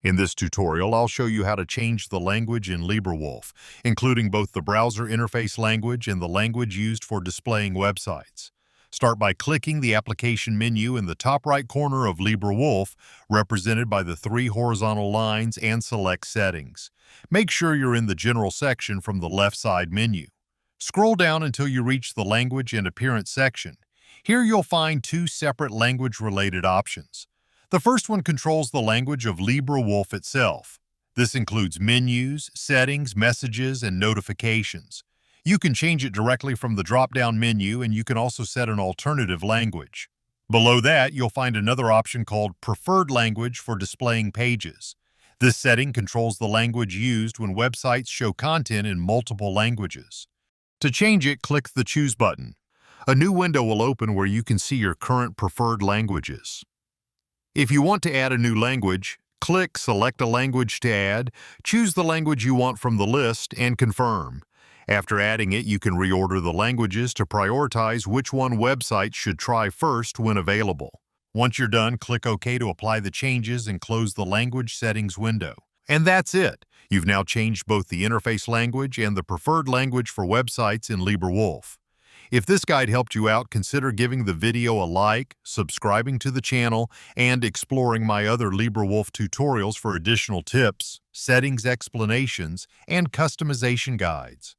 In this tutorial, I'll show you how to change the language in LibreWolf, including both the browser interface language and the language used for displaying websites. Start by clicking the application menu in the top right corner of LibreWolf, represented by the three horizontal lines, and select Settings. Make sure you're in the General section from the left side menu. Scroll down until you reach the Language and Appearance section. Here you'll find two separate language-related options. The first one controls the language of LibreWolf itself. This includes menus, settings, messages, and notifications. You can change it directly from the drop-down menu, and you can also set an alternative language. Below that, you'll find another option called Preferred Language for displaying pages. This setting controls the language used when websites show content in multiple languages. To change it, click the Choose button. A new window will open where you can see your current preferred languages. If you want to add a new language, click Select a language to add, choose the language you want from the list, and confirm. After adding it, you can reorder the languages to prioritize which one websites should try first when available. Once you're done, click OK to apply the changes and close the language settings window. And that's it! You've now changed both the interface language and the preferred language for websites in LibreWolf. If this guide helped you out, consider giving the video a like, subscribing to the channel, and exploring my other LibreWolf tutorials for additional tips, settings explanations, and customization guides.